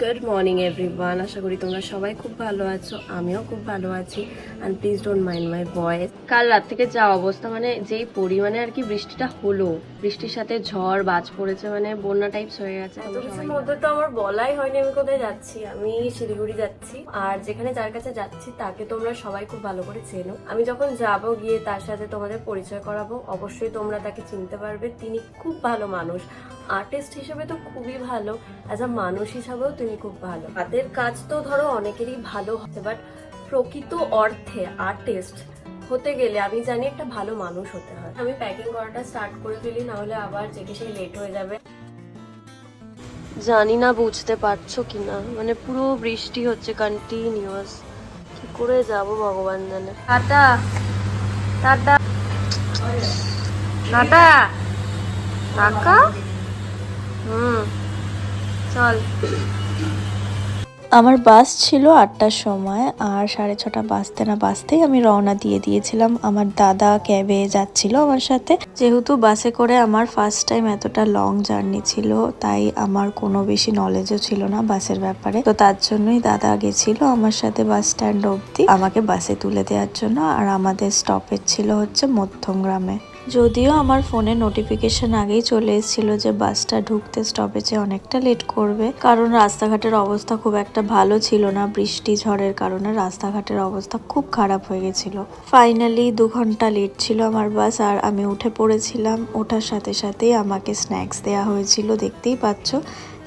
Good morning everyone, আশা করি তোমরা সবাই খুব ভালো আছো, আমিও খুব ভালো আছি। And please don't mind my voice. কাল রাত থেকে যা অবস্থা, মানে যেই পরিমাণে আর কি বৃষ্টিটা হলো, বৃষ্টির সাথে ঝড় বাজ পড়েছে, মানে বন্যা টাইপস হয়ে গেছে। কিছুর মধ্যে তো আমার বলাই হয়নি আমি কোথায় যাচ্ছি। আমি শিলিগুড়ি যাচ্ছি, আর যেখানে যার কাছে যাচ্ছি তাকে তোমরা সবাই খুব ভালো করে চেনো। আমি যখন যাবো গিয়ে তার সাথে তোমাদের পরিচয় করাবো, অবশ্যই তোমরা তাকে চিনতে পারবে। তিনি খুব ভালো মানুষ, আর্টিস্ট হিসেবে তো খুবই ভালো, অ্যাজ আ মানুষ হিসাবেও তিনি খুব ভালো। হাতের কাজ তো ধরো অনেকেরই ভালো হতে, বাট প্রকৃত অর্থে আর্টিস্ট হতে গেলে আমি জানি একটা ভালো মানুষ হতে হয়। আমি প্যাকিং করাটা স্টার্ট করে ফেলি, না হলে আবার যেকে সেই লেট হয়ে যাবে। জানি না বুঝতে পারছো কিনা, মানে পুরো বৃষ্টি হচ্ছে কন্টিনিউয়াস। কি করে যাব ভগবান জানে। টাটা টাটা টাটা টাকা। চল। আমার বাস ছিল ৮টার সময়, আর 6:30 বাজতে না বাজতেই আমি রওনা দিয়ে দিয়েছিলাম। আমার দাদা ক্যাবে যাচ্ছিল আমার সাথে। যেহেতু বাসে করে আমার ফার্স্ট টাইম এতটা লং জার্নি ছিল, তাই আমার কোনো বেশি নলেজও ছিল না বাসের ব্যাপারে। তো তার জন্যই দাদা গেছিল আমার সাথে বাস স্ট্যান্ড অবধি আমাকে বাসে তুলে দেওয়ার জন্য। আর আমাদের স্টপেজ ছিল হচ্ছে মধ্যমগ্রামে। যদিও আমার ফোনে নোটিফিকেশন আগেই চলে এসেছিল যে বাসটা ঢুকতে স্টপেজে অনেকটা লেট করবে, কারণ রাস্তাঘাটের অবস্থা খুব একটা ভালো ছিল না। বৃষ্টি ঝড়ের কারণে রাস্তাঘাটের অবস্থা খুব খারাপ হয়ে গেছিল। ফাইনালি 2 ঘন্টা লেট ছিল আমার বাস, আর আমি উঠে পড়েছিলাম। ওঠার সাথে সাথেই আমাকে স্ন্যাক্স দেওয়া হয়েছিল, দেখতেই পাচ্ছ,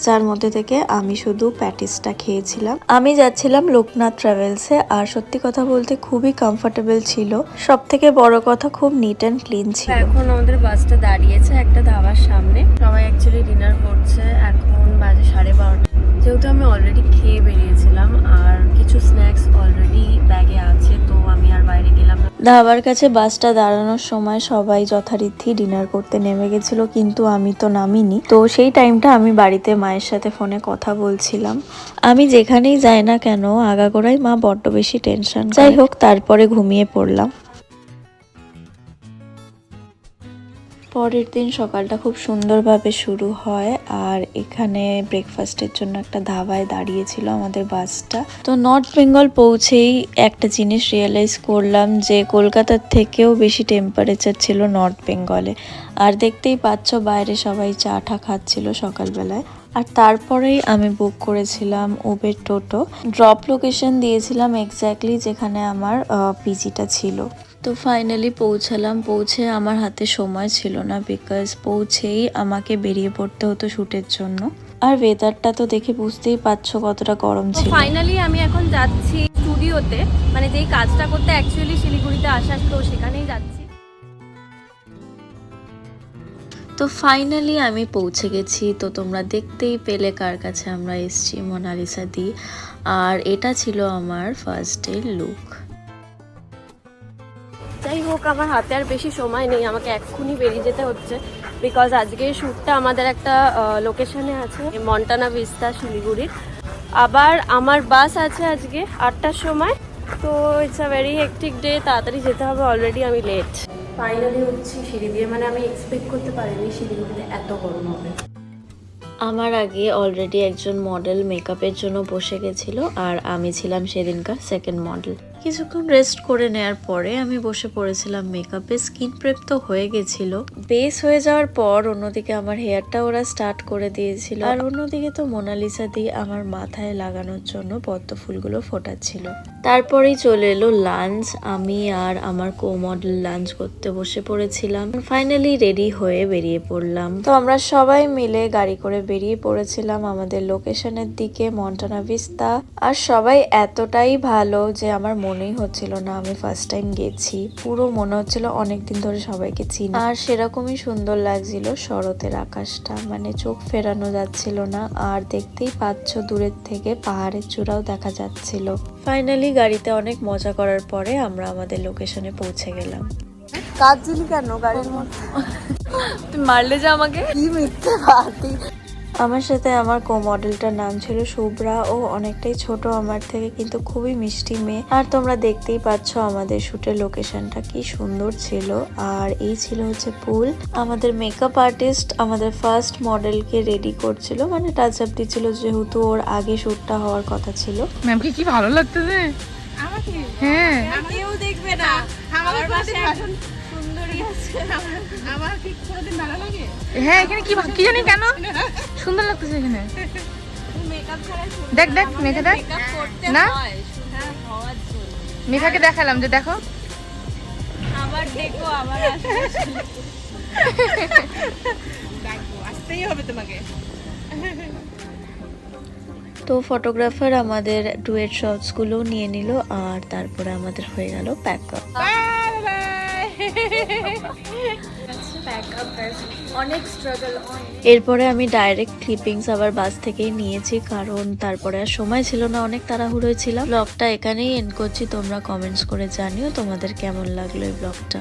যার মধ্যে থেকে আমি শুধু প্যাটিসটা খেয়েছিলাম। আমি যাচ্ছিলাম লোকনাথ ট্রাভেলসে, আর সত্যি কথা বলতে খুবই কমফোর্টেবল ছিল। সব থেকে বড় কথা, খুব নিট অ্যান্ড ক্লিন ছিল। এখন আমাদের বাসটা দাঁড়িয়েছে একটা ধাবার সামনে। সবাই অ্যাকচুয়ালি ডিনার করছে। এখন বাজে 12:30। যেহেতু আমি অলরেডি খেয়ে বেরিয়েছিলাম আর কিছু স্ন্যাক্স অলরেডি ব্যাগে আছে, তো আমি আর বাইরে গেলাম না। ধাবার কাছে বাসটা দাঁড়ানোর সময় সবাই যথারীতি ডিনার করতে নেমে গেছিল, কিন্তু আমি তো নামিনি। তো সেই টাইমটা আমি বাড়িতে মায়ের সাথে ফোনে কথা বলছিলাম। আমি যেখানেই যাই না কেন আগাগোড়াই মা বড্ড বেশি টেনশন। যাই হোক, তারপরে ঘুমিয়ে পড়লাম। পরের দিন সকালটা খুব সুন্দরভাবে শুরু হয়, আর এখানে ব্রেকফাস্টের জন্য একটা ধাবায় দাঁড়িয়েছিল আমাদের বাসটা। তো নর্থ বেঙ্গল পৌঁছেই একটা জিনিস রিয়েলাইজ করলাম যে কলকাতার থেকেও বেশি টেম্পারেচার ছিল নর্থ বেঙ্গলে। আর দেখতেই পাচ্ছ বাইরে সবাই চা টা খাচ্ছিল সকালবেলায়। আর তারপরেই আমি বুক করেছিলাম উবের টোটো। ড্রপ লোকেশন দিয়েছিলাম এক্স্যাক্টলি যেখানে আমার পিজিটা ছিল। তো ফাইনালি পৌঁছালাম। পৌঁছে আমার হাতে সময় ছিল না, বিকজ পৌঁছেই আমাকে বেরিয়ে পড়তে হতো শ্যুটের জন্য। আর ওয়েদারটা তো দেখে বুঝতেই পারছো কতটা গরম ছিল। ফাইনালি আমি এখন যাচ্ছি স্টুডিওতে, মানে যেই কাজটা করতে অ্যাকচুয়ালি শিলিগুড়িতে আসা, তো সেখানেই যাচ্ছি। তো ফাইনালি আমি পৌঁছে গেছি। তো তোমরা দেখতেই পেলে কার কাছে আমরা এসেছি, মোনালিসা দি। আর এটা ছিল আমার ফার্স্ট ডে লুক। যাই হোক, আমার হাতে আর বেশি সময় নেই, আমাকে এক্ষুনি বেরিয়ে যেতে হচ্ছে, বিকজ আজকে শ্যুটটা আমাদের একটা লোকেশনে আছে, মন্টানা ভিস্তা শিলিগুড়ির। আবার আমার বাস আছে আজকে 8টার সময়। তো it's a very hectic day, তাড়াতাড়ি যেতে হবে, অলরেডি আমি লেট। ফাইনালি হচ্ছি সিঁড়ি দিয়ে, মানে আমি এক্সপেক্ট করতে পারিনি শিলিগুড়িতে এত গরম হবে। আমার আগে অলরেডি একজন মডেল মেকআপের জন্য বসে গেছিল, আর আমি ছিলাম সেদিনকার সেকেন্ড মডেল। কিছুক্ষণ রেস্ট করে নেওয়ার পরে আমি বসে পড়েছিলাম মেকআপে। স্কিন প্রেপ তো হয়ে গেছিল। বেস হয়ে যাওয়ার পর অন্যদিকে আমার হেয়ারটা ওরা স্টার্ট করে দিয়েছিল, আর অন্যদিকে তো মোনালিসা দি আমার মাথায় লাগানোর জন্য পদ্ম ফুলগুলো ফোটাচ্ছিল। তারপরেই চলে এলো লাঞ্চ। আমি আর আমার কো মডেল লাঞ্চ করতে বসে পড়েছিলাম। ফাইনালি রেডি হয়ে বেরিয়ে পড়লাম। তো আমরা সবাই মিলে গাড়ি করে বেরিয়ে পড়েছিলাম আমাদের লোকেশনের দিকে, মন্টানা ভিস্তা। আর সবাই এতটাই ভালো যে আমার মনেই হচ্ছিল না আমি ফার্স্ট টাইম গেছি। পুরো মনে হচ্ছিল অনেকদিন ধরে সবাইকে চিনি। আর সেরকমই সুন্দর লাগছিল শরতের আকাশটা, মানে চোখ ফেরানো যাচ্ছিল না। আর দেখতেই পাচ্ছ দূরের থেকে পাহাড়ের চূড়াও দেখা যাচ্ছিল। ফাইনালি গাড়িতে অনেক মজা করার পরে আমরা আমাদের লোকেশনে পৌঁছে গেলাম। কাঁদছিলি কেন গাড়ির মধ্যে? তুই মারলে যা আমাকে। কি মিথ্যে বাতি। আমার সাথে আমার কো মডেলটার নাম ছিল শুভ্রা, ও অনেকটাই ছোট আমার থেকে কিন্তু খুবই মিষ্টি মেয়ে। আর তোমরা দেখতেই পাচ্ছ আমাদের শুটের লোকেশনটা কি সুন্দর ছিল। আর এই ছিল হচ্ছে পুল। আমাদের মেকআপ আর্টিস্ট আমাদের ফার্স্ট মডেলকে রেডি করছিল, মানে টাচ আপ দিচ্ছিল, যেহেতু ওর আগে শুটটা হওয়ার কথা ছিল। ম্যামকে কি ভালো লাগতেছে আমাকে। হ্যাঁ কেউ দেখবে না, আমার পাশে একজন সুন্দরী আছে। আমার কি কোনোদিন ভালো লাগে? হ্যাঁ এখানে কি কি জানি কেন সুন্দর লাগতেছে এখানে। মেকআপ ছাড়া দেখ দেখ মেঘা দেখ মেকআপ করতে না? হয় সুন্দর হওয়ার জন্য। মেঘাকে দেখালাম যে দেখো আবার দেখো, আবার আসবে। দেখো আসতেই হবে তোমাকে। তো ফটোগ্রাফার আমাদের ডুয়েট শটস গুলো নিয়ে নিল, আর তারপরে আমাদের হয়ে গেল প্যাকআপ। এরপরে আমি ডাইরেক্ট ক্লিপিংস আবার বাস থেকেই নিয়েছি, কারণ তারপরে আর সময় ছিল না, অনেক তাড়াহুড়োয় ছিলাম। ব্লগটা এখানেই এন্ড করছি। তোমরা কমেন্টস করে জানিও তোমাদের কেমন লাগলো এই ব্লগটা।